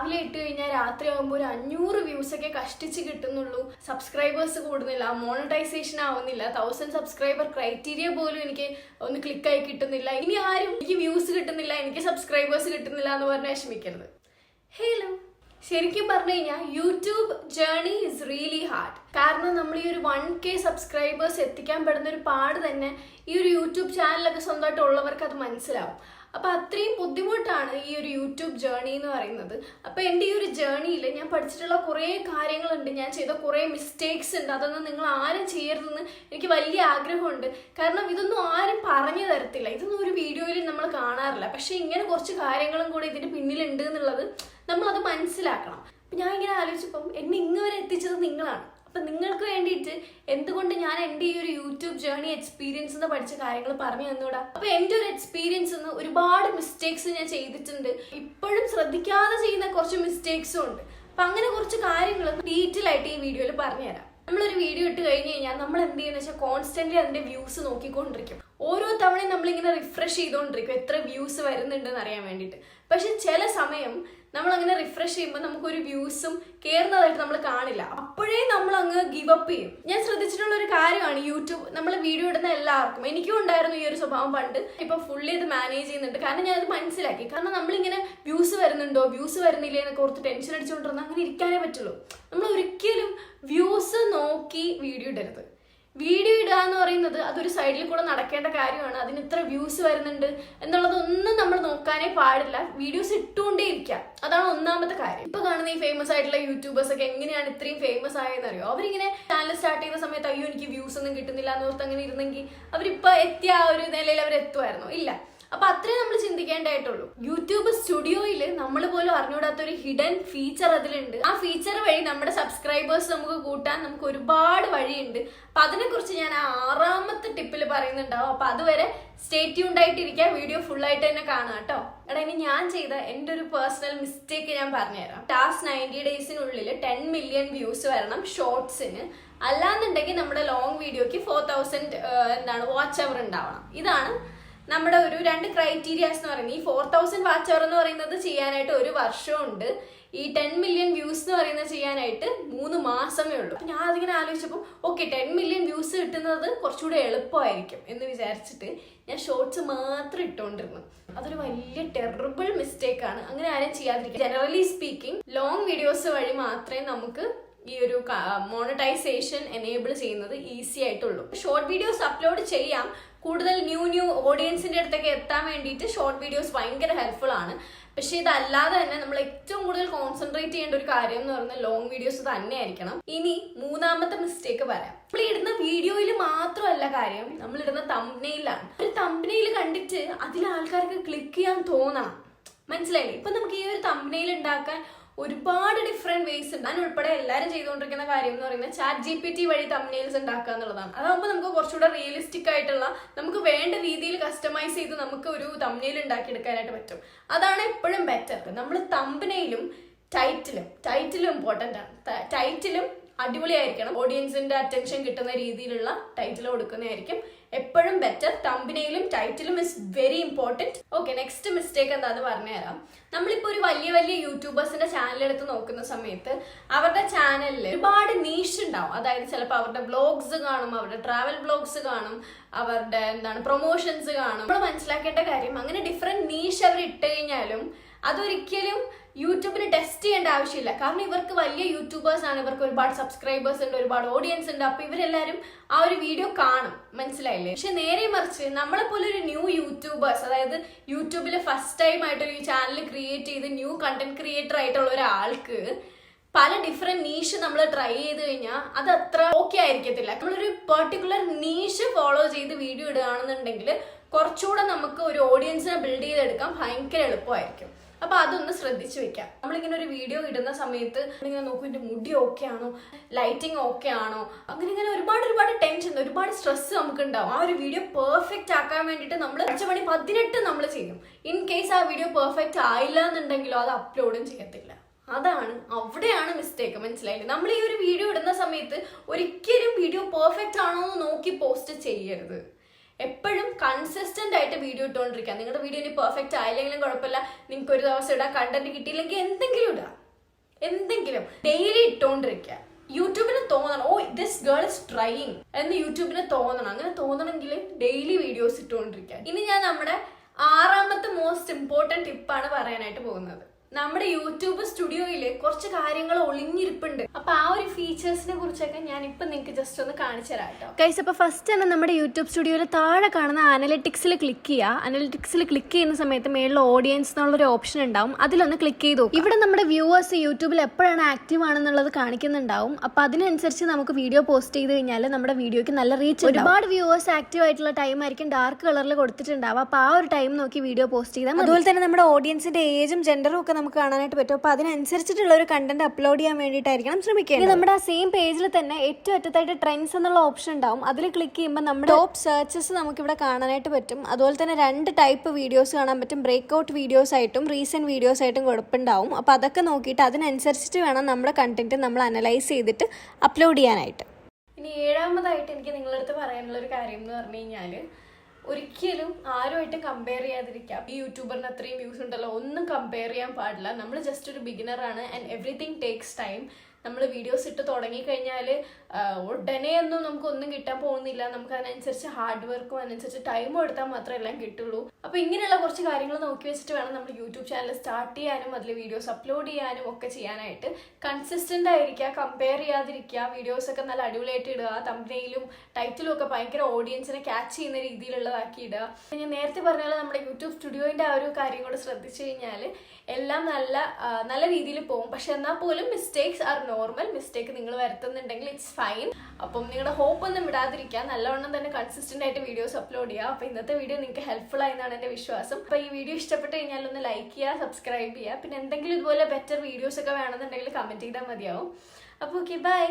രാവിലെ ഇട്ട് കഴിഞ്ഞാൽ രാത്രി ആകുമ്പോൾ ഒരു 500 വ്യൂസ് ഒക്കെ കഷ്ടിച്ച് കിട്ടുന്നുള്ളൂ. സബ്സ്ക്രൈബേഴ്സ് കൂടുന്നില്ല, മോണിറ്റൈസേഷൻ ആവുന്നില്ല, 1000 സബ്സ്ക്രൈബർ ക്രൈറ്റീരിയ പോലും എനിക്ക് ഒന്ന് ക്ലിക്കായി കിട്ടുന്നില്ല. ഇനി ആരും എനിക്ക് വ്യൂസ് കിട്ടുന്നില്ല, എനിക്ക് സബ്സ്ക്രൈബേഴ്സ് കിട്ടുന്നില്ല എന്ന് പറഞ്ഞ് വിഷമിക്കരുത്. ഹലോ, ശരിക്കും പറഞ്ഞു കഴിഞ്ഞാൽ YouTube journey is really hard. കാരണം നമ്മൾ ഈ ഒരു 1K സബ്സ്ക്രൈബേഴ്സ് എത്തിക്കാൻ പെടുന്ന ഒരു പാട് തന്നെ ഈ ഒരു യൂട്യൂബ് ചാനലൊക്കെ സ്വന്തമായിട്ട് ഉള്ളവർക്ക് അത് മനസ്സിലാവും. അപ്പം അത്രയും ബുദ്ധിമുട്ടാണ് ഈ ഒരു യൂട്യൂബ് ജേർണി എന്ന് പറയുന്നത്. അപ്പം എൻ്റെ ഈ ഒരു ജേർണിയിൽ ഞാൻ പഠിച്ചിട്ടുള്ള കുറേ കാര്യങ്ങളുണ്ട്, ഞാൻ ചെയ്ത കുറേ മിസ്റ്റേക്സ് ഉണ്ട്. അതൊന്നും നിങ്ങൾ ആരും ചെയ്യരുതെന്ന് എനിക്ക് വലിയ ആഗ്രഹമുണ്ട്. കാരണം ഇതൊന്നും ആരും പറഞ്ഞു തരത്തില്ല, ഇതൊന്നും ഒരു വീഡിയോയിൽ നമ്മൾ കാണാറില്ല. പക്ഷെ ഇങ്ങനെ കുറച്ച് കാര്യങ്ങളും കൂടെ ഇതിൻ്റെ പിന്നിലുണ്ട് എന്നുള്ളത് നമ്മളത് മനസ്സിലാക്കണം. അപ്പം ഞാൻ ഇങ്ങനെ ആലോചിച്ചപ്പം എന്നെ ഇങ്ങ് വരെ എത്തിച്ചത് നിങ്ങളാണ്. അപ്പം നിങ്ങൾക്ക് വേണ്ടിയിട്ട് എന്തുകൊണ്ട് ഞാൻ എൻ്റെ ഈ ഒരു യൂട്യൂബ് ജേർണി എക്സ്പീരിയൻസ് എന്ന് പഠിച്ച കാര്യങ്ങൾ പറഞ്ഞു തന്നൂടാ. അപ്പം എൻ്റെ ഒരു എക്സ്പീരിയൻസ് നിന്ന് ഒരുപാട് മിസ്റ്റേക്സ് ഞാൻ ചെയ്തിട്ടുണ്ട്, ഇപ്പോഴും ശ്രദ്ധിക്കാതെ ചെയ്യുന്ന കുറച്ച് മിസ്റ്റേക്സും ഉണ്ട്. അപ്പം അങ്ങനെ കുറച്ച് കാര്യങ്ങൾ ഡീറ്റെയിൽ ആയിട്ട് ഈ വീഡിയോയിൽ പറഞ്ഞുതരാം. നമ്മളൊരു വീഡിയോ ഇട്ട് കഴിഞ്ഞ് കഴിഞ്ഞാൽ നമ്മൾ എന്ത് ചെയ്യുന്നത് വെച്ചാൽ കോൺസ്റ്റന്റ്ലി അതിൻ്റെ വ്യൂസ് നോക്കിക്കൊണ്ടിരിക്കും. ഓരോ തവണയും നമ്മളിങ്ങനെ റിഫ്രഷ് ചെയ്തുകൊണ്ടിരിക്കും എത്ര വ്യൂസ് വരുന്നുണ്ടെന്ന് അറിയാൻ വേണ്ടിയിട്ട്. പക്ഷെ ചില സമയം നമ്മളങ്ങനെ റിഫ്രഷ് ചെയ്യുമ്പോൾ നമുക്കൊരു വ്യൂസും കയറുന്നതായിട്ട് നമ്മൾ കാണില്ല. അപ്പോഴേ നമ്മൾ അങ്ങ് ഗിവ് അപ്പ് ചെയ്യും. ഞാൻ ശ്രദ്ധിച്ചിട്ടുള്ള ഒരു കാര്യമാണ്, യൂട്യൂബ് നമ്മൾ വീഡിയോ ഇടുന്ന എല്ലാവർക്കും, എനിക്കും ഉണ്ടായിരുന്നു ഈ ഒരു സ്വഭാവം പണ്ട്. ഇപ്പൊ ഫുള്ളി ഇത് മാനേജ് ചെയ്യുന്നുണ്ട്. കാരണം ഞാനത് മനസ്സിലാക്കി. കാരണം നമ്മളിങ്ങനെ വ്യൂസ് വരുന്നുണ്ടോ വ്യൂസ് വരുന്നില്ലേ എന്നൊക്കെ ഓർത്ത് ടെൻഷൻ അടിച്ചുകൊണ്ടിരുന്ന അങ്ങനെ ഇരിക്കാനേ പറ്റുള്ളൂ. നമ്മൾ ഒരിക്കലും വ്യൂസ് നോക്കി വീഡിയോ ഇടരുത്. വീഡിയോ ഇടുക എന്ന് പറയുന്നത് അതൊരു സൈഡിൽ കൂടെ നടക്കേണ്ട കാര്യമാണ്. അതിന് ഇത്ര വ്യൂസ് വരുന്നുണ്ട് എന്നുള്ളതൊന്നും നമ്മൾ നോക്കാനേ പാടില്ല. വീഡിയോസ് ഇട്ടുകൊണ്ടേ ഇരിക്കാം, അതാണ് ഒന്നാമത്തെ കാര്യം. ഇപ്പൊ കാണുന്ന ഈ ഫേമസ് ആയിട്ടുള്ള യൂട്യൂബേഴ്സ് ഒക്കെ എങ്ങനെയാണ് ഇത്രയും ഫേമസ് ആയെന്നറിയോ? അവരിങ്ങനെ ചാനൽ സ്റ്റാർട്ട് ചെയ്ത സമയത്ത് അയ്യോ എനിക്ക് വ്യൂസ് ഒന്നും കിട്ടുന്നില്ല എന്ന് ഓർത്ത് അങ്ങനെ ഇരുന്നെങ്കിൽ അവരിപ്പോ എത്തിയ ആ ഒരു നിലയിൽ അവർ എത്തുമായിരുന്നോ? ഇല്ല. അപ്പൊ അത്രേ നമ്മൾ ചിന്തിക്കേണ്ടതായിട്ടുള്ളൂ. യൂട്യൂബ് സ്റ്റുഡിയോയിൽ നമ്മൾ പോലും അറിഞ്ഞുകൂടാത്ത ഒരു ഹിഡൻ ഫീച്ചർ അതിലുണ്ട്. ആ ഫീച്ചർ വഴി നമ്മുടെ സബ്സ്ക്രൈബേഴ്സ് നമുക്ക് കൂട്ടാൻ നമുക്ക് ഒരുപാട് വഴിയുണ്ട്. അപ്പൊ അതിനെ കുറിച്ച് ഞാൻ 6ാമത്തെ ടിപ്പിൽ പറയുന്നുണ്ടാവും. അപ്പൊ അതുവരെ സ്റ്റേ ട്യൂൺഡ് ആയിട്ടിരിക്കുക, വീഡിയോ ഫുൾ ആയിട്ട് തന്നെ കാണാം കേട്ടോ. എടാ, ഇനി ഞാൻ ചെയ്ത എൻ്റെ ഒരു പേഴ്സണൽ മിസ്റ്റേക്ക് ഞാൻ പറഞ്ഞുതരാം. ലാസ്റ്റ് 90 ഡേയ്സിനുള്ളിൽ 10 മില്യൺ വ്യൂസ് വരണം ഷോർട്സിന്. അല്ലാന്നുണ്ടെങ്കിൽ നമ്മുടെ ലോങ് വീഡിയോക്ക് 4000 വാച്ച് അവർ ഉണ്ടാവണം. ഇതാണ് നമ്മുടെ ഒരു 2 ക്രൈറ്റീരിയാസ് എന്ന് പറയുന്നത്. ഈ 4000 വാച്ച് അവർ എന്ന് പറയുന്നത് ചെയ്യാനായിട്ട് 1 വർഷമുണ്ട്. ഈ 10 മില്യൺ വ്യൂസ് എന്ന് പറയുന്നത് ചെയ്യാനായിട്ട് 3 മാസമേ ഉള്ളൂ. ഞാൻ അതിങ്ങനെ ആലോചിച്ചപ്പോൾ ഓക്കെ, 10 മില്യൺ വ്യൂസ് കിട്ടുന്നത് കുറച്ചുകൂടെ എളുപ്പമായിരിക്കും എന്ന് വിചാരിച്ചിട്ട് ഞാൻ ഷോർട്സ് മാത്രം ഇട്ടുകൊണ്ടിരുന്നു. അതൊരു വലിയ ടെറിബിൾ മിസ്റ്റേക്ക് ആണ്. അങ്ങനെ ആരും ചെയ്യാതിരിക്കുക. ജനറലി സ്പീക്കിംഗ് ലോങ് വീഡിയോസ് വഴി മാത്രമേ നമുക്ക് ഈ ഒരു മോണിറ്റൈസേഷൻ എനേബിൾ ചെയ്യുന്നത് ഈസി ആയിട്ടുള്ളൂ. ഷോർട്ട് വീഡിയോസ് അപ്ലോഡ് ചെയ്യാം, കൂടുതൽ ന്യൂ ഓഡിയൻസിന്റെ അടുത്തൊക്കെ എത്താൻ വേണ്ടിയിട്ട് ഷോർട്ട് വീഡിയോസ് ഭയങ്കര ഹെൽപ്ഫുൾ ആണ്. പക്ഷെ ഇതല്ലാതെ തന്നെ നമ്മൾ ഏറ്റവും കൂടുതൽ കോൺസെൻട്രേറ്റ് ചെയ്യേണ്ട ഒരു കാര്യം എന്ന് പറയുന്നത് ലോങ് വീഡിയോസ് തന്നെ ആയിരിക്കണം. ഇനി 3ാമത്തെ മിസ്റ്റേക്ക് പറയാം. നമ്മൾ ഇടുന്ന വീഡിയോയിൽ മാത്രമല്ല കാര്യം, നമ്മൾ ഇടുന്ന തംബ്നെയിലാണ്. ഒരു തംബ്നെയിൽ കണ്ടിട്ട് അതിൽ ആൾക്കാർക്ക് ക്ലിക്ക് ചെയ്യാൻ തോന്നണം. മനസ്സിലായില്ലേ? ഇപ്പൊ നമുക്ക് ഈ ഒരു തംബ്നെയിൽ ഉണ്ടാക്കാൻ ഒരുപാട് ഡിഫറെന്റ് വേസ് ഉണ്ട്. ഞാൻ ഉൾപ്പെടെ എല്ലാവരും ചെയ്തുകൊണ്ടിരിക്കുന്ന കാര്യം എന്ന് പറയുന്നത് ChatGPT വഴി തംബ്നെയിൽസ് ഉണ്ടാക്കുക എന്നുള്ളതാണ്. അതാകുമ്പോൾ നമുക്ക് കുറച്ചുകൂടെ റിയലിസ്റ്റിക് ആയിട്ടുള്ള, നമുക്ക് വേണ്ട രീതിയിൽ കസ്റ്റമൈസ് ചെയ്ത് നമുക്ക് ഒരു തംബ്നെയിൽ ഉണ്ടാക്കിയെടുക്കാനായിട്ട് പറ്റും. അതാണ് എപ്പോഴും ബെറ്റർ. നമ്മൾ തംബ്നെയിലും ടൈറ്റിലും ഇമ്പോർട്ടൻ്റ് ആണ്. ടൈറ്റിലും അടിപൊളിയായിരിക്കണം. ഓഡിയൻസിന്റെ അറ്റൻഷൻ കിട്ടുന്ന രീതിയിലുള്ള ടൈറ്റിൽ കൊടുക്കുന്നതായിരിക്കും എപ്പോഴും ബെറ്റർ. തംബ്നെയിലും ടൈറ്റിലും is very important. Okay, next mistake എന്താന്ന് പറഞ്ഞുതരാം. നമ്മളിപ്പോൾ ഒരു വലിയ യൂട്യൂബേഴ്സിന്റെ ചാനൽ എടുത്ത് നോക്കുന്ന സമയത്ത് അവരുടെ ചാനലിൽ ഒരുപാട് നീഷ് ഉണ്ടാവും. അതായത് ചിലപ്പോൾ അവരുടെ വ്ലോഗ്സ് കാണും, അവരുടെ ട്രാവൽ വ്ലോഗ്സ് കാണും, അവരുടെ പ്രൊമോഷൻസ് കാണും. നമ്മൾ മനസ്സിലാക്കേണ്ട കാര്യം, അങ്ങനെ ഡിഫറെന്റ് നീഷ് അവർ ഇട്ട് കഴിഞ്ഞാലും അതൊരിക്കലും യൂട്യൂബിന് ടെസ്റ്റ് ചെയ്യേണ്ട ആവശ്യമില്ല. കാരണം ഇവർക്ക് വലിയ യൂട്യൂബേഴ്സ് ആണ്, ഇവർക്ക് ഒരുപാട് സബ്സ്ക്രൈബേഴ്സ് ഉണ്ട്, ഒരുപാട് ഓഡിയൻസ് ഉണ്ട്. അപ്പൊ ഇവരെല്ലാവരും ആ ഒരു വീഡിയോ കാണും. മനസ്സിലായില്ലേ? പക്ഷെ നേരെ മറിച്ച് നമ്മളെപ്പോലെ ഒരു ന്യൂ യൂട്യൂബേഴ്സ്, അതായത് യൂട്യൂബിൽ ഫസ്റ്റ് ടൈം ആയിട്ടൊരു ചാനൽ ക്രിയേറ്റ് ചെയ്ത് ന്യൂ കണ്ടന്റ് ക്രിയേറ്റർ ആയിട്ടുള്ള ഒരാൾക്ക് പല ഡിഫറെന്റ് നീഷ് നമ്മൾ ട്രൈ ചെയ്ത് കഴിഞ്ഞാൽ അത് അത്ര ഓക്കെ ആയിരിക്കത്തില്ല. നമ്മളൊരു പെർട്ടിക്കുലർ നീഷ് ഫോളോ ചെയ്ത് വീഡിയോ ഇടുകയാണെന്നുണ്ടെങ്കിൽ കുറച്ചുകൂടെ നമുക്ക് ഒരു ഓഡിയൻസിനെ ബിൽഡ് ചെയ്തെടുക്കാൻ ഭയങ്കര എളുപ്പമായിരിക്കും. അപ്പൊ അതൊന്ന് ശ്രദ്ധിച്ചു വെക്കാം. നമ്മളിങ്ങനെ ഒരു വീഡിയോ ഇടുന്ന സമയത്ത് ഇങ്ങനെ നോക്കും, എന്റെ മുടി ഓക്കെ ആണോ, ലൈറ്റിംഗ് ഓക്കെ ആണോ, അങ്ങനെ ഒരുപാട് ടെൻഷൻ, ഒരുപാട് സ്ട്രെസ് നമുക്ക് ഉണ്ടാവും. ആ ഒരു വീഡിയോ പെർഫെക്റ്റ് ആക്കാൻ വേണ്ടിയിട്ട് നമ്മൾ 18 നമ്മൾ ചെയ്യും. ഇൻ കേസ് ആ വീഡിയോ പെർഫെക്റ്റ് ആയില്ല എന്നുണ്ടെങ്കിലോ അത് അപ്ലോഡും ചെയ്യത്തില്ല. അവിടെയാണ് മിസ്റ്റേക്ക്. മനസ്സിലായില്ലേ? നമ്മൾ ഈ ഒരു വീഡിയോ ഇടുന്ന സമയത്ത് ഒരിക്കലും വീഡിയോ പെർഫെക്റ്റ് ആണോ എന്ന് നോക്കി പോസ്റ്റ് ചെയ്യരുത്. എപ്പോഴും കൺസിസ്റ്റന്റ് ആയിട്ട് വീഡിയോ ഇട്ടുകൊണ്ടിരിക്കുക. നിങ്ങളുടെ വീഡിയോ ഇനി പെർഫെക്റ്റ് ആയില്ലെങ്കിലും കുഴപ്പമില്ല, നിങ്ങൾക്ക് ഒരു ദിവസം ഇടാൻ കണ്ടന്റ് കിട്ടിയില്ലെങ്കിൽ എന്തെങ്കിലും ഇടുക. ഡെയിലി ഇട്ടോണ്ടിരിക്കുക. യൂട്യൂബിന് തോന്നണം oh this girl is trying എന്ന് യൂട്യൂബിന് തോന്നണം. അങ്ങനെ തോന്നണമെങ്കിൽ ഡെയിലി വീഡിയോസ് ഇട്ടുകൊണ്ടിരിക്കുക. ഇനി ഞാൻ നമ്മുടെ 6ാമത്തെ മോസ്റ്റ് ഇമ്പോർട്ടൻറ്റ് ടിപ്പാണ് പറയാനായിട്ട് പോകുന്നത്. നമ്മുടെ യൂട്യൂബ് സ്റ്റുഡിയോയിൽ കുറച്ച് കാര്യങ്ങൾ ഒളിഞ്ഞിരിപ്പുണ്ട്. അപ്പൊ ആ ഒരു ഫീച്ചേഴ്സിനെ കുറിച്ചൊക്കെ ഞാൻ ഇപ്പൊ നിങ്ങൾക്ക് ജസ്റ്റ് ഒന്ന് കാണിച്ചു തരാം കേട്ടോ ഗൈസ്. അപ്പൊ ഫസ്റ്റ് തന്നെ നമ്മുടെ യൂട്യൂബ് സ്റ്റുഡിയോയിൽ താഴെ കാണുന്ന അനലിറ്റിക്സിൽ ക്ലിക്ക് ചെയ്യുക. അനലിറ്റിക്സിൽ ക്ലിക്ക് ചെയ്യുന്ന സമയത്ത് മേളിൽ ഓഡിയൻസ് എന്നുള്ളൊരു ഓപ്ഷൻ ഉണ്ടാവും. അതിലൊന്ന് ക്ലിക്ക് ചെയ്തു. ഇവിടെ നമ്മുടെ വ്യൂവേഴ്സ് യൂട്യൂബിൽ എപ്പോഴാണ് ആക്റ്റീവ് ആണെന്നുള്ളത് കാണിക്കുന്നുണ്ടാവും. അപ്പൊ അതിനനുസരിച്ച് നമുക്ക് വീഡിയോ പോസ്റ്റ് ചെയ്ത് കഴിഞ്ഞാൽ നമ്മുടെ വീഡിയോക്ക് നല്ല റീച്ച്. ഒരുപാട് വ്യൂവേഴ്സ് ആക്റ്റീവ് ആയിട്ടുള്ള ടൈം ആയിരിക്കും ഡാർക്ക് കളറിൽ കൊടുത്തിട്ടുണ്ടാവും. അപ്പൊ ആ ഒരു ടൈം നോക്കി വീഡിയോ പോസ്റ്റ് ചെയ്താൽ അതുപോലെ തന്നെ നമ്മുടെ ഓഡിയൻസിന്റെ ഏജും ജെൻഡറും ഒക്കെ നമുക്ക് കാണാനായിട്ട് പറ്റും. അപ്പോൾ അതിനനുസരിച്ചിട്ടുള്ള ഒരു കണ്ടന്റ് അപ്ലോഡ് ചെയ്യാൻ വേണ്ടിയിട്ടായിരിക്കണം ശ്രമിക്കുക. നമ്മുടെ ആ സെയിം പേജിൽ തന്നെ ഏറ്റവും അറ്റത്തായിട്ട് ട്രെൻഡ്സ് എന്നുള്ള ഓപ്ഷൻ ഉണ്ടാവും. അതിൽ ക്ലിക്ക് ചെയ്യുമ്പോൾ നമ്മുടെ ടോപ്പ് സെർച്ചസ് നമുക്കിവിടെ കാണാനായിട്ട് പറ്റും. അതുപോലെ തന്നെ 2 ടൈപ്പ് വീഡിയോസ് കാണാൻ പറ്റും. ബ്രേക്ക്ഔട്ട് വീഡിയോസ് ആയിട്ടും റീസെന്റ് വീഡിയോസ് ആയിട്ടും കുഴപ്പമുണ്ടാവും. അപ്പോൾ അതൊക്കെ നോക്കിയിട്ട് അതിനനുസരിച്ചിട്ട് വേണം നമ്മുടെ കണ്ടന്റ് നമ്മൾ അനലൈസ് ചെയ്തിട്ട് അപ്ലോഡ് ചെയ്യാനായിട്ട്. ഇനി 7ാമതായിട്ട് എനിക്ക് നിങ്ങളുടെ അടുത്ത് പറയാനുള്ള ഒരു കാര്യം എന്ന് പറഞ്ഞു കഴിഞ്ഞാൽ ഒരിക്കലും ആരുമായിട്ട് കമ്പയർ ചെയ്യാതിരിക്കുക. ഈ യൂട്യൂബറിന് അത്രയും വ്യൂസ് ഉണ്ടല്ലോ, ഒന്നും കമ്പയർ ചെയ്യാൻ പാടില്ല. നമ്മൾ ജസ്റ്റ് ഒരു ബിഗിനറാണ് ആൻഡ് എവറിത്തിങ് ടേക്സ് ടൈം. നമ്മൾ വീഡിയോസ് ഇട്ട് തുടങ്ങിക്കഴിഞ്ഞാൽ ഉടനെ ഒന്നും നമുക്കൊന്നും കിട്ടാൻ പോകുന്നില്ല. നമുക്ക് അതിനനുസരിച്ച് ഹാർഡ് വർക്കും അതിനനുസരിച്ച് ടൈമും എടുത്താൽ മാത്രമേ എല്ലാം കിട്ടുള്ളൂ. അപ്പോൾ ഇങ്ങനെയുള്ള കുറച്ച് കാര്യങ്ങൾ നോക്കി വെച്ചിട്ട് വേണം നമ്മൾ യൂട്യൂബ് ചാനൽ സ്റ്റാർട്ട് ചെയ്യാനും അതിൽ വീഡിയോസ് അപ്ലോഡ് ചെയ്യാനും ഒക്കെ ചെയ്യാനായിട്ട്. കൺസിസ്റ്റൻ്റ് ആയിരിക്കുക, കമ്പയർ ചെയ്യാതിരിക്കുക, വീഡിയോസൊക്കെ നല്ല അടിപൊളിയായിട്ട് ഇടുക, തംബ്നെയിലും ടൈറ്റിലും ഒക്കെ ഭയങ്കര ഓഡിയൻസിനെ ക്യാച്ച് ചെയ്യുന്ന രീതിയിലുള്ളതാക്കി ഇടുക. ഞാൻ നേരത്തെ പറഞ്ഞാൽ നമ്മുടെ യൂട്യൂബ് സ്റ്റുഡിയോൻ്റെ ആ ഒരു കാര്യം കൂടെ ശ്രദ്ധിച്ചു കഴിഞ്ഞാൽ എല്ലാം നല്ല രീതിയിൽ പോകും. പക്ഷെ എന്നാൽ പോലും മിസ്റ്റേക്സ് ആർ നോർമൽ. മിസ്റ്റേക്ക് നിങ്ങൾ വരുത്തുന്നുണ്ടെങ്കിൽ ഇറ്റ്സ് ഫൈൻ. അപ്പം നിങ്ങളുടെ ഹോപ്പ് ഒന്നും വിടാതിരിക്കുക, നല്ലവണ്ണം തന്നെ കൺസിസ്റ്റന്റ് ആയിട്ട് വീഡിയോസ് അപ്ലോഡ് ചെയ്യുക. അപ്പോൾ ഇന്നത്തെ വീഡിയോ നിങ്ങൾക്ക് ഹെൽപ്ഫുൾ ആയെന്നാണ് എൻ്റെ വിശ്വാസം. അപ്പോൾ ഈ വീഡിയോ ഇഷ്ടപ്പെട്ട് കഴിഞ്ഞാൽ ഒന്ന് ലൈക്ക് ചെയ്യുക, സബ്സ്ക്രൈബ് ചെയ്യുക. പിന്നെ എന്തെങ്കിലും ഇതുപോലെ ബെറ്റർ വീഡിയോസ് ഒക്കെ വേണമെന്നുണ്ടെങ്കിൽ കമൻറ്റ് ചെയ്താൽ മതിയാവും. അപ്പോൾ ഓക്കെ, ബൈ.